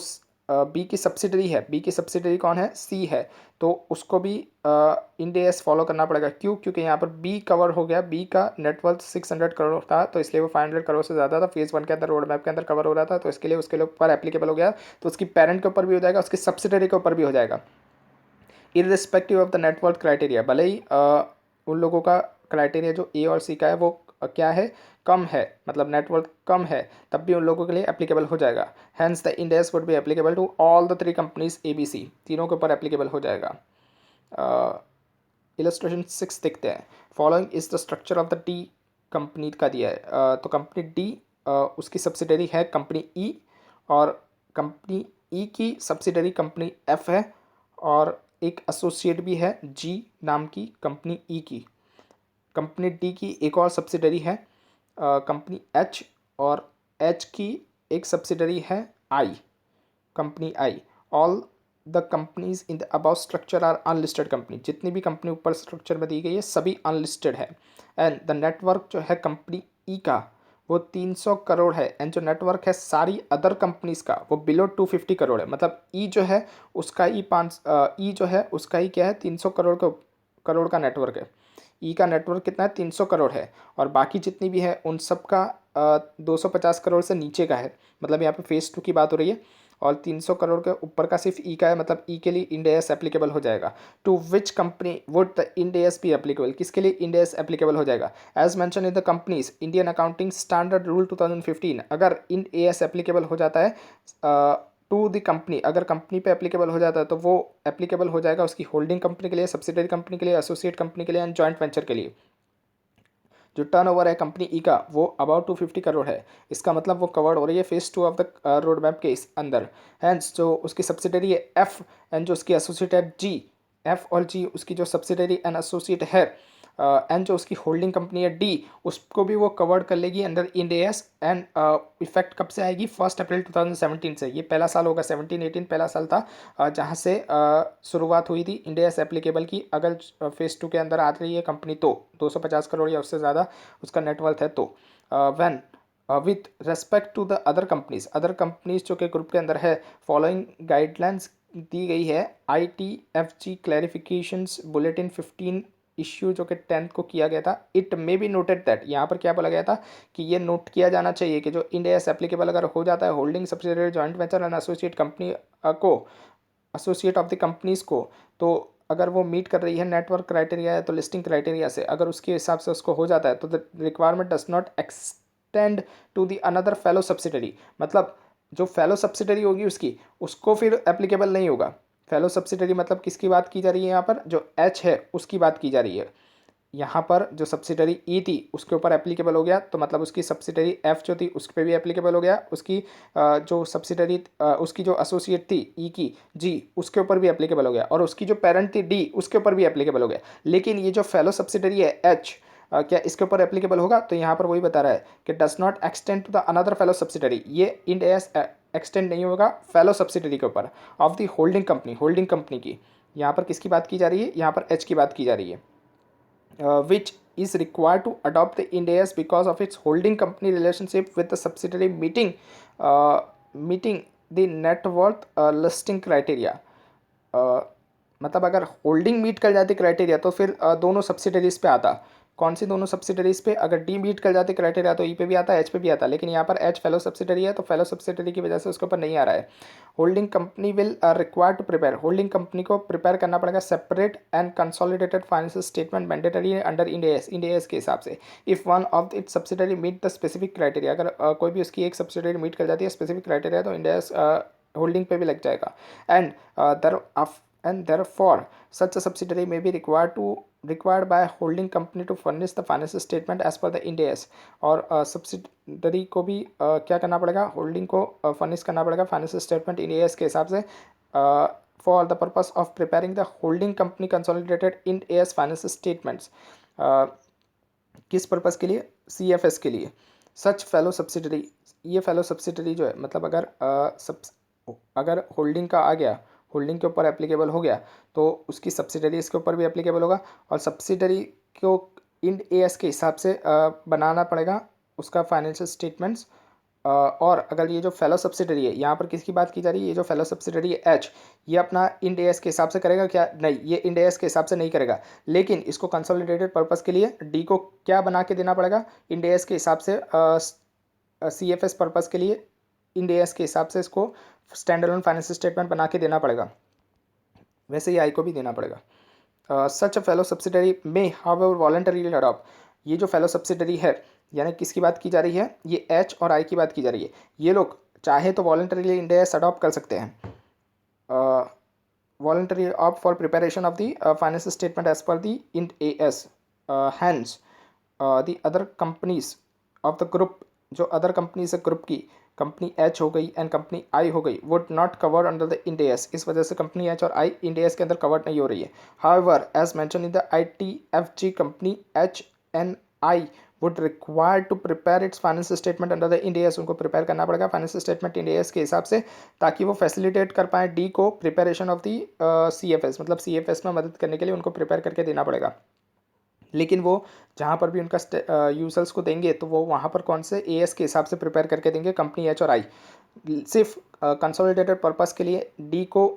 बी की सब्सिडरी है, बी की सब्सिडरी कौन है? सी है, तो उसको भी इंडेस फॉलो करना पड़ेगा। क्यों? क्योंकि यहाँ पर बी कवर हो गया, बी का नेटवर्थ 600 करोड़ था, तो इसलिए वो 500 करोड़ से ज़्यादा था, फेज़ वन के अंदर रोड मैप के अंदर कवर हो रहा था, तो इसके लिए उसके ऊपर एप्लीकेबल हो गया, तो उसकी पेरेंट के ऊपर भी हो जाएगा, उसकी सब्सिडरी के ऊपर भी हो जाएगा, irrespective of the net worth criteria. भले ही उन लोगों का क्राइटेरिया जो ए और सी का है वो क्या है? कम है, मतलब नेटवर्थ कम है, तब भी उन लोगों के लिए एप्लीकेबल हो जाएगा। Hence the Ind AS would be applicable to all the 3 companies A B C, तीनों के ऊपर एप्लीकेबल हो जाएगा। इलस्ट्रेशन 6 देखते हैं। Following is the structure of the D, company का दिया है। तो कंपनी डी उसकी सब्सिडरी है कंपनी ई, और कंपनी ई की सब्सिडरी कंपनी एफ है, और एक एसोसिएट भी है जी नाम की कंपनी ई की। कंपनी डी की एक और सब्सिडरी है कंपनी एच, और एच की एक सब्सिडरी है I, company I. All the companies in the above structure are unlisted company, जितनी भी कंपनी ऊपर स्ट्रक्चर में दी गई है सभी अनलिस्टेड है। एंड द नेटवर्क जो है कंपनी ई का वो 300 करोड़ है, एंड जो नेटवर्क है सारी अदर कंपनीज का वो बिलो 250 करोड़ है। मतलब ई जो है उसका ही ई जो है उसका ही क्या है? 300 करोड़ का नेटवर्क है। ई का नेटवर्क कितना है? 300 करोड़ है, और बाकी जितनी भी है उन सब का 250 करोड़ से नीचे का है। मतलब यहाँ पे फेज़ टू की बात हो रही है, और 300 करोड़ के ऊपर का सिर्फ ई का है, मतलब ई के लिए इंड एस एप्लीकेबल हो जाएगा। To which company would the Ind AS be applicable? किसके लिए इंड एस एप्लीकेबल हो जाएगा? As mentioned in the companies Indian accounting standard rule 2015, अगर इंड एस एप्लीकेबल हो जाता है टू द कंपनी, अगर कंपनी पे एप्लीकेबल हो जाता है तो वो एप्लीकेबल हो जाएगा उसकी होल्डिंग कंपनी के लिए, सब्सिडरी कंपनी के लिए, एसोसिएट कंपनी के लिए, एंड जॉइंट वेंचर के लिए। जो टर्नओवर है कंपनी ई का वो अबाउट 250 करोड़ है, इसका मतलब वो कवर्ड हो रही है phase two of the road map के इस अंदर। हैंस जो उसकी सब्सिडरी है एफ, एंड जो उसकी एसोसिएट है जी, एफ और जी उसकी जो सब्सिडरी एंड एसोसिएट है, एंड जो उसकी होल्डिंग कंपनी है डी, उसको भी वो कवर्ड कर लेगी under Ind S. And effect कब से आएगी? 1 अप्रैल 2017 से। ये पहला साल होगा, 17-18 पहला साल था जहाँ से शुरुआत हुई थी इंड एस एप्लीकेबल की। अगर फेज़ टू के अंदर आ रही है कंपनी तो 250 करोड़ या उससे ज़्यादा उसका नेटवर्थ है, तो when with respect to the other companies जो के ग्रुप के अंदर है, फॉलोइंग गाइडलाइंस दी गई है। ITFG क्लैरिफिकेशंस बुलेटिन 15 इश्यू जो कि 10th को किया गया था, it may be noted that, यहाँ पर क्या बोला गया था कि ये नोट किया जाना चाहिए कि जो इंड एस एप्लीकेबल अगर हो जाता है holding subsidiary joint venture and associate company को, एसोसिएट ऑफ द कंपनीज को, तो अगर वो मीट कर रही है नेटवर्क क्राइटेरिया या तो लिस्टिंग क्राइटेरिया से, अगर उसके हिसाब से उसको हो जाता है तो the requirement does not extend to the another fellow subsidiary, मतलब जो फेलो सब्सिडरी होगी उसको फिर एप्लीकेबल नहीं होगा। फेलो सब्सिडरी मतलब किसकी बात की जा रही है यहाँ पर, जो एच है उसकी बात की जा रही है। यहाँ पर जो सब्सिडरी ई थी उसके ऊपर एप्लीकेबल हो गया, तो मतलब उसकी सब्सिडरी एफ जो थी उस पर भी एप्लीकेबल हो गया, उसकी जो सब्सिडरी उसकी जो एसोसिएट थी ई की जी उसके ऊपर भी एप्लीकेबल हो गया, और उसकी जो पेरेंट थी डी उसके ऊपर भी एप्लीकेबल हो गया। लेकिन ये जो फेलो सब्सिडरी है एच, क्या इसके ऊपर एप्लीकेबल होगा, तो यहाँ पर वही बता रहा है कि does not extend to the another fellow subsidiary, ये इंड एस एक्सटेंड नहीं होगा फेलो सब्सिडरी के ऊपर ऑफ द होल्डिंग कंपनी की। यहाँ पर किसकी बात की जा रही है, यहाँ पर एच की बात की जा रही है, which is required to adopt the Ind AS because of its holding company relationship with the subsidiary meeting the net worth listing criteria. मतलब अगर होल्डिंग मीट कर जाती क्राइटेरिया तो फिर दोनों सब्सिडरीज पे आता। कौन सी दोनों सब्सिडरीज पे, अगर डी मीट कर जाती क्राइटेरिया तो ई पे भी आता, एच पे भी आता, लेकिन यहाँ पर एच फेलो सब्सिडरी है तो फेलो सब्सिडरी की वजह से उसके ऊपर नहीं आ रहा है। Holding company will require to prepare, holding company को प्रिपेयर करना पड़ेगा separate and consolidated financial statement mandatory under Ind AS के हिसाब से। If one of its subsidiary meet the specific criteria, अगर कोई भी उसकी एक सब्सिडरी मीट कर जाती है स्पेसिफिक क्राइटेरिया तो इंड एस होल्डिंग पे भी लग जाएगा। And there and therefore such a subsidiary may be required by a holding company to furnish the financial statement as per the Ind AS, और subsidiary को भी क्या करना पड़ेगा, होल्डिंग को फर्निश करना पड़ेगा फाइनेंशियल स्टेटमेंट Ind AS के हिसाब से for the purpose of preparing the holding company consolidated Ind AS financial statements. किस पर्पस के लिए, CFS के लिए। सच फेलो सब्सिडरी, ये फेलो सब्सिडरी जो है मतलब अगर होल्डिंग का आ गया, होल्डिंग के ऊपर एप्लीकेबल हो गया तो उसकी सब्सिडरी इसके ऊपर भी एप्लीकेबल होगा, और सब्सिडरी को इंड एएस के हिसाब से बनाना पड़ेगा उसका फाइनेंशियल स्टेटमेंट्स। और अगर ये जो फेलो सब्सिडरी है, यहाँ पर किसकी बात की जा रही है, ये जो फेलो सब्सिडरी है एच, ये अपना इंड एएस के हिसाब से करेगा क्या, नहीं ये इंड एएस के हिसाब से नहीं करेगा, लेकिन इसको कंसोलिडेटेड पर्पस के लिए डी को क्या बना के देना पड़ेगा, इंड एएस के हिसाब से CFS पर्पस के लिए इंड एएस के हिसाब से इसको स्टैंड अलोन फाइनेंशियल स्टेटमेंट बना के देना पड़ेगा, वैसे ही आई को भी देना पड़ेगा। सच अ फेलो सब्सिडरी में हाउएवर वॉलंटरीली अडॉप्ट, ये जो फेलो सब्सिडरी है यानी किसकी बात की जा रही है, ये एच और आई की बात की जा रही है, ये लोग चाहे तो वॉलंटरीली इंड एएस अडॉप्ट कर सकते हैं, voluntary opt for preparation of the financial statement as per the Ind AS. Hence the other companies of the group, जो अदर कंपनीज है ग्रुप की, कंपनी एच हो गई एंड कंपनी आई हो गई, would not cover under the Ind AS, इस वजह से कंपनी एच और आई इंड एएस के अंदर कवर नहीं हो रही है। However as mentioned in the ITFG company H and I would require to prepare its financial statement under the Ind AS, उनको प्रिपेयर करना पड़ेगा फाइनेंशियल स्टेटमेंट इंड एएस के हिसाब से, ताकि वो फैसिलिटेट कर पाए डी को प्रिपरेशन ऑफ दी CFS, मतलब CFS में मदद करने के लिए उनको प्रिपेयर करके देना पड़ेगा। लेकिन वो जहाँ पर भी उनका यूजर्स को देंगे तो वो वहाँ पर कौन से एएस के हिसाब से प्रिपेयर करके देंगे, कंपनी एच और आई। सिर्फ कंसोलिडेटेड पर्पस के लिए डी को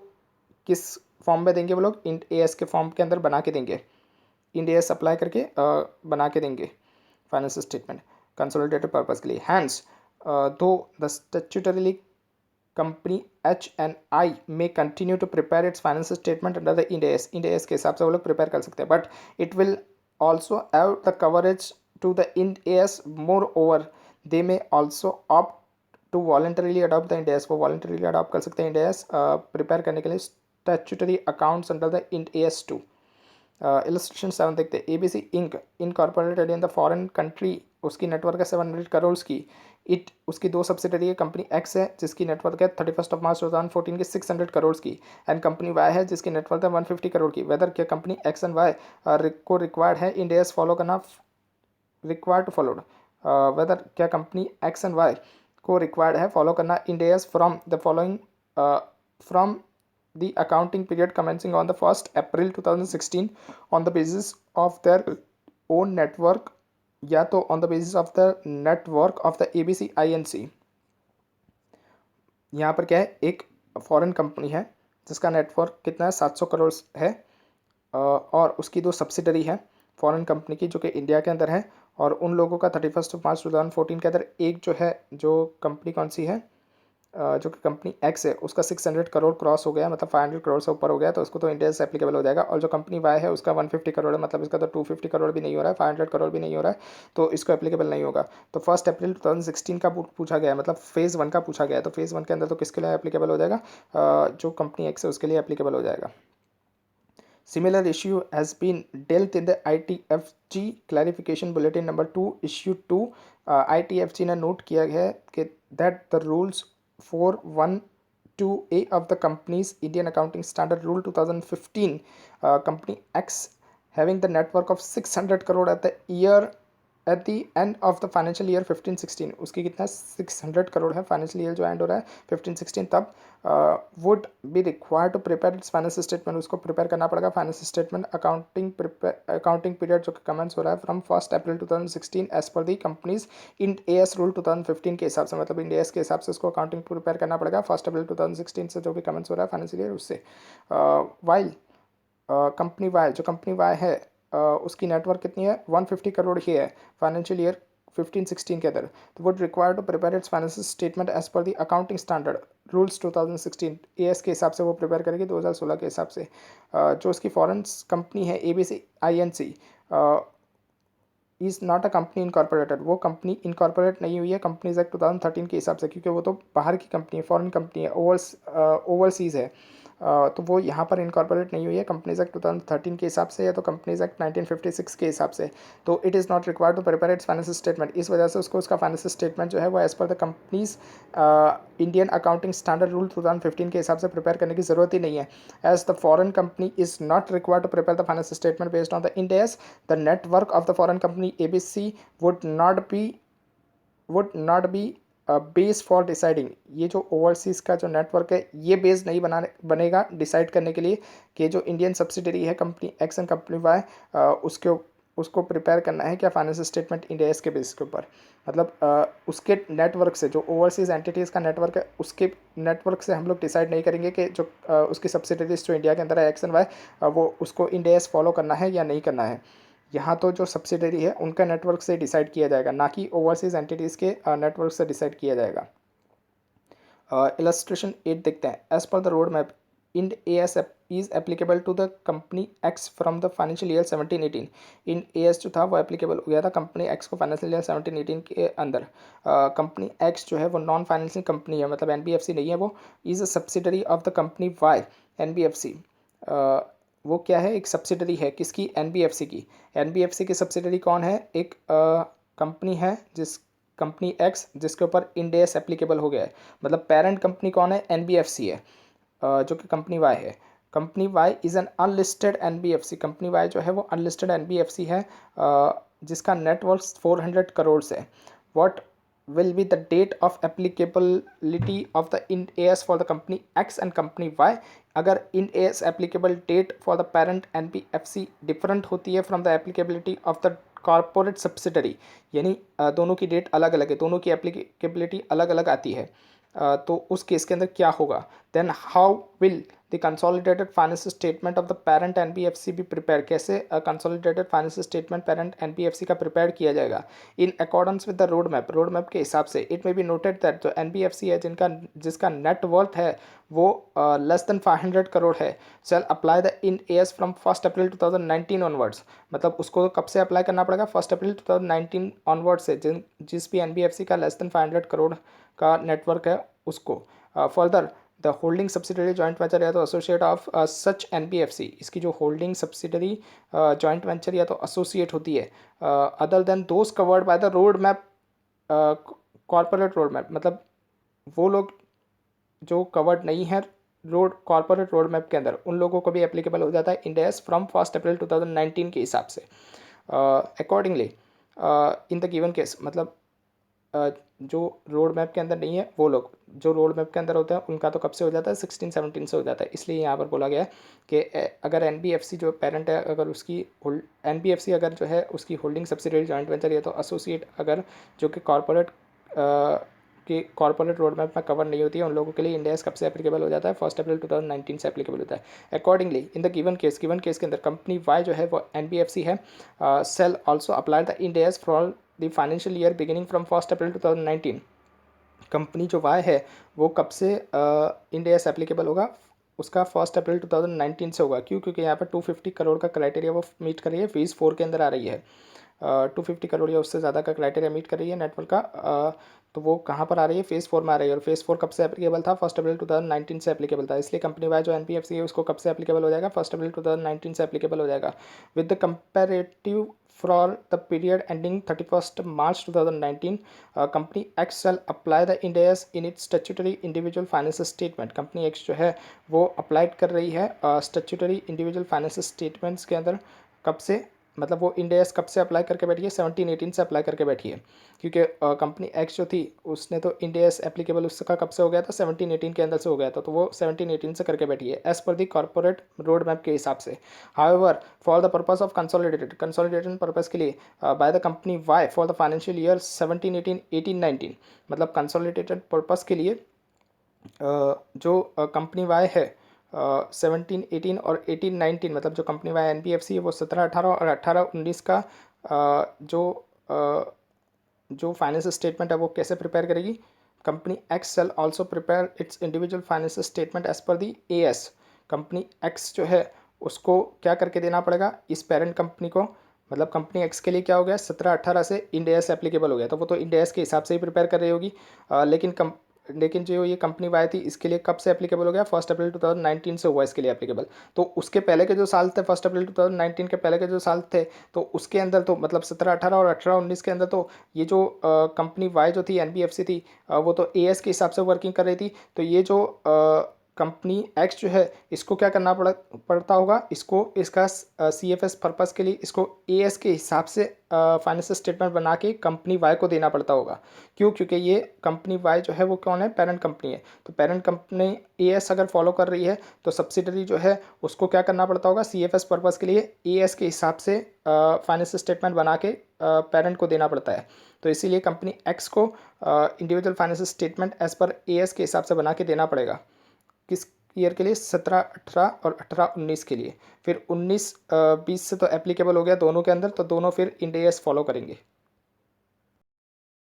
किस फॉर्म में देंगे, वो लोग इंड एएस के फॉर्म के अंदर बना के देंगे, इंड एएस अप्लाई करके बना के देंगे फाइनेंशियल स्टेटमेंट कंसोलिडेटेड पर्पस के लिए। Hence though the statutorily company H and I may continue to prepare its financial statement under the Ind AS के हिसाब से वो लोग प्रिपेयर कर सकते हैं, but it will also have the coverage to the Ind AS. Moreover, they may also opt to voluntarily adopt the Ind AS, वो voluntarily adopt कर सकते हैं Ind AS प्रिपेयर करने के लिए statutory accounts under the Ind AS 2। Illustration 7 देखते हैं, ABC Inc incorporated in the foreign country, उसकी नेटवर्क है 700 करोड़ की, उसकी दो सब्सिडरी है, कंपनी एक्स है जिसकी नेटवर्क है 31 मार्च 2014 की 600 करोड़ की, एंड कंपनी वाई है जिसकी नेटवर्क है 150 करोड़ की। वेदर क्या कंपनी एक्स एंड वाई को रिक्वायर्ड है इंड एएस फॉलो करना, रिक्वायर्ड टू फॉलोड, वेदर क्या कंपनी एक्स एंड वाई को रिक्वायर्ड है फॉलो करना Ind AS from the following, from the accounting period commencing on the 1st April 2016 on the basis of their own network या तो on the basis of the network of the ABC INC। यहाँ पर क्या है, एक foreign company है जिसका network कितना है 700 करोड़ है, और उसकी दो सब्सिडरी है फॉरेन कंपनी की जो कि इंडिया के अंदर है, और उन लोगों का 31 मार्च 2014 के अंदर एक जो है, जो कंपनी कौन सी है, जो कि कंपनी एक्स है, उसका 600 करोड़ क्रॉस हो गया, मतलब 500 करोड़ से ऊपर हो गया, तो उसको तो इंडिया से एप्लीकेबल हो जाएगा। और जो कंपनी वाई है उसका 150 करोड़ है, मतलब इसका तो 250 करोड़ भी नहीं हो रहा है, 500 करोड़ भी नहीं हो रहा है, तो इसको एप्लीकेबल नहीं होगा। तो 1 अप्रैल 2016 का पूछा गया है, मतलब फेज़ 1 का पूछा गया है, तो फेज़ 1 के अंदर तो किसके लिए एप्लीकेबल हो जाएगा, जो कंपनी एक्स है उसके लिए एप्लीकेबल हो जाएगा। Similar issue has been dealt in the ITFG clarification bulletin number 2 issue 2। ITFG ने नोट किया है कि that the rules 412A of the company's Indian Accounting Standard Rule 2015, company X having the net worth of 600 crore at the year at the end of the financial year 15-16, उसकी कितना 600 करोड़ है financial year जो and हो रहा है 15-16, तब would be required to prepare its financial statement, उसको prepare करना पड़ेगा फाइनेंशियल स्टेटमेंट अकाउंटिंग पीरियड जो कमेंस हो रहा है from 1 April 2016 as per the companies Ind AS rule 2015 के हिसाब से, मतलब इंडिया के हिसाब से उसको अकाउंटिंग प्रिपेयर करना पड़ेगा 1 अप्रैल 2016 से जो भी कमेंस हो रहा है फाइनेंशियल ईयर उससे। वाइल कंपनी वाई, जो कंपनी वाई है उसकी नेटवर्क कितनी है 150 करोड़ ही है फाइनेंशियल ईयर 15-16 के अंदर, तो would require to prepare its financial statement as per the accounting standard rules 2016 AS के हिसाब से वो प्रिपेयर करेगी 2016 के हिसाब से। जो उसकी फॉरेन कंपनी है ABC INC is not a company incorporated, वो कंपनी इनकॉर्पोरेट नहीं हुई है कंपनीज एक्ट 2013 के हिसाब से, क्योंकि वो तो बाहर की कंपनी है, फॉरेन कंपनी है, ओवरसीज़ है, तो वो यहाँ पर इनकॉर्पोरेट नहीं हुई है कंपनीज एक्ट 2013 के हिसाब से या तो कंपनीज एक्ट 1956 के हिसाब से, तो it is not required to prepare its financial statement. इस वजह से उसको उसका फाइनेंशियल स्टेटमेंट जो है वो as per the companies Indian accounting standard rule 2015 के हिसाब से प्रिपेयर करने की जरूरत ही नहीं है, as the foreign company is not required to prepare the financial statement based on the Ind AS the network of the foreign company ABC would not be base for deciding, ये जो overseas का जो network है ये base नहीं बनेगा decide करने के लिए कि जो इंडियन सब्सिडरी है company X and company Y उसके उसको प्रिपेयर करना है क्या फाइनेंशियल स्टेटमेंट इंडिया के बेस के ऊपर, मतलब उसके नेटवर्क से, जो ओवरसीज़ एंटिटीज़ का नेटवर्क है उसके नेटवर्क से हम लोग डिसाइड नहीं करेंगे कि जो उसकी सब्सिडरीज जो इंडिया के अंदर है एक्स एंड वाई वो उसको इंडिया फॉलो करना है या नहीं करना है। यहाँ तो जो सब्सिडरी है उनका नेटवर्क से डिसाइड किया जाएगा, ना कि ओवरसीज़ एंटिटीज़ के नेटवर्क से डिसाइड किया जाएगा। इलस्ट्रेशन 8 देखते हैं, as per the road map Ind AS is applicable to the company X from the financial year 17-18, Ind AS जो था वो एप्लीकेबल हो गया था कंपनी एक्स को फाइनेंशियल ईयर 17-18 के अंदर। कंपनी एक्स जो है वो नॉन फाइनेंशियल कंपनी है, मतलब एनबीएफसी नहीं है, वो is a subsidiary of the company Y NBFC. वो क्या है, एक सब्सिडरी है किसकी, एनबीएफसी की। एनबीएफसी की सब्सिडरी कौन है, एक कंपनी है जिस कंपनी एक्स जिसके ऊपर इंड एस एप्लीकेबल हो गया है, मतलब पेरेंट कंपनी कौन है, एनबीएफसी है, जो कि कंपनी वाई है। Company Y is an unlisted NBFC, company Y जो है वो अनलिस्टेड एनबीएफसी है, जिसका नेटवर्थ 400 करोड़ है। What will be the date of applicability of the Ind AS for the company X and company Y। अगर Ind AS applicable date for the parent NBFC different होती है from the applicability of the corporate subsidiary, यानी दोनों की date अलग अलग है, दोनों की एप्लीकेबिलिटी अलग अलग आती है, तो उस केस के अंदर क्या होगा, then how will the consolidated financial statement of the parent NBFC be prepare, कैसे consolidated financial statement parent NBFC का प्रिपेयर किया जाएगा in accordance with the road map के हिसाब से। It may be noted that जो एनबीएफसी है जिसका नेट वर्थ है वो लेस देन 500 करोड़ है, shall apply the in S from 1 April 2019 onwards, मतलब उसको कब से अप्लाई करना पड़ेगा 1 अप्रैल 2019 ऑनवर्ड से, जिस भी एनबीएफसी का लेस देन 500 करोड़ का नेटवर्क है उसको। Further the holding subsidiary joint venture या तो एसोसिएट ऑफ सच एनबीएफसी, इसकी जो होल्डिंग सब्सिडरी जॉइंट वेंचर या तो एसोसिएट होती है other than those covered by the road map corporate road map, मतलब वो लोग जो कवर्ड नहीं है कॉर्पोरेट रोड मैप के अंदर उन लोगों को भी एप्लीकेबल हो जाता है इंड एस फ्रॉम 1 अप्रैल 2019 के हिसाब से। Accordingly in the given case, मतलब जो रोड मैप के अंदर नहीं है वो लोग, जो रोड मैप के अंदर होते हैं उनका तो कब से हो जाता है 16-17 से हो जाता है, इसलिए यहाँ पर बोला गया है कि अगर एनबीएफसी जो पेरेंट है अगर उसकी एनबीएफसी अगर जो है उसकी होल्डिंग सब्सिडियरी जॉइंट वेंचर या तो एसोसिएट अगर जो कि कॉरपोरेट की कॉर्पोरेट रोड मैप में कवर नहीं होती है, उन लोगों के लिए इंड एस कब से एप्लीकेबल हो जाता है, 1 अप्रैल 2019 से एप्लीकेबल होता है। Accordingly in the given case के अंदर कंपनी वाई जो है वो एनबीएफसी है, shall also apply the Ind AS for the financial year beginning from 1 April 2019। Company जो वाई है वो कब से इंड एस एप्लीकेबल होगा, उसका 1 अप्रैल 2019 से होगा। क्यों? क्योंकि यहाँ पर 250 करोड़ का क्राइटेरिया वो मीट कर रही है, फेज़ 4 के अंदर आ रही है। 250 करोड़ या उससे ज़्यादा का क्राइटेरिया मीट कर रही है नेटवर्क का, तो वो कहाँ पर आ रही है, फेज़ 4 में आ रही है। और फेज़ 4 कब से एप्लीकेबल था, 1 अप्रैल 2019 से एप्लीकेबल था। इसलिए कंपनी वाई जो एनपीएफसी है उसको कब से एप्लीकेबल हो जाएगा, 1 अप्रैल 2019 से एप्लीकेबल हो जाएगा। With the comparative for the period ending 31 March 2019, company x shall apply the Ind S in its statutory individual financial statement. Company x जो है वो अप्लाइड कर रही है स्टैट्यूटरी इंडिविजुअल फाइनेंशियल स्टेटमेंट्स के अंदर। कब से, मतलब वो इंड एस कब से अप्लाई करके बैठी है, 17-18 से अप्लाई करके बैठी है। क्योंकि कंपनी एक्स जो थी उसने तो इंड एस एप्लीकेबल उसका कब से हो गया था, 17-18 के अंदर से हो गया था, तो वो 17-18 से करके बैठी है एज पर दी कॉर्पोरेट रोड मैप के हिसाब से। However for the purpose of consolidated purpose के लिए by the company Y for the financial year 17-18, 18-19, मतलब कंसोलिडेटेड पर्पस के लिए जो कंपनी वाई है 17-18 और 18-19, मतलब जो कंपनी वाई एनबीएफसी है वो 17-18 और 18-19 का जो फाइनेंशियल स्टेटमेंट है वो कैसे प्रिपेयर करेगी। Company X shall also prepare its individual financial statement as per the as. Company x जो है उसको क्या करके देना पड़ेगा इस पेरेंट कंपनी को, मतलब कंपनी एक्स के लिए क्या हो गया, 17-18 से इंड एस एप्लीकेबल हो गया, तो वो तो इंड एस के हिसाब से ही प्रिपेयर कर रही होगी। लेकिन जो ये कंपनी वाई थी इसके लिए कब से एप्लीकेबल हो गया, 1 अप्रैल 2019 से हुआ इसके लिए एप्लीकेबल। तो उसके पहले के जो साल थे, 1 अप्रैल 2019 के पहले के जो साल थे, तो उसके अंदर तो मतलब 17-18 और 18-19 के अंदर तो ये जो कंपनी वाई जो थी एनबीएफसी थी, वो तो एएस के हिसाब से वर्किंग कर रही थी। तो ये जो कंपनी एक्स जो है इसको क्या करना पड़ता होगा, इसको इसका सीएफएस पर्पस के लिए इसको एएस के हिसाब से फाइनेंशियल स्टेटमेंट बना के कंपनी वाई को देना पड़ता होगा। क्यों? क्योंकि ये कंपनी वाई जो है वो कौन है, पेरेंट कंपनी है। तो पेरेंट कंपनी एएस अगर फॉलो कर रही है तो सब्सिडरी जो है उसको क्या करना पड़ता होगा, सीएफएस पर्पस के लिए एएस के हिसाब से फाइनेंशियल स्टेटमेंट बना के पेरेंट को देना पड़ता है। तो इसीलिए कंपनी एक्स को individual financial statement as per AS के हिसाब से बना के देना पड़ेगा। किस ईयर के लिए, 17-18 और 18-19 के लिए। फिर 19-20 से तो एप्लीकेबल हो गया दोनों के अंदर, तो दोनों फिर इंड एस फॉलो करेंगे।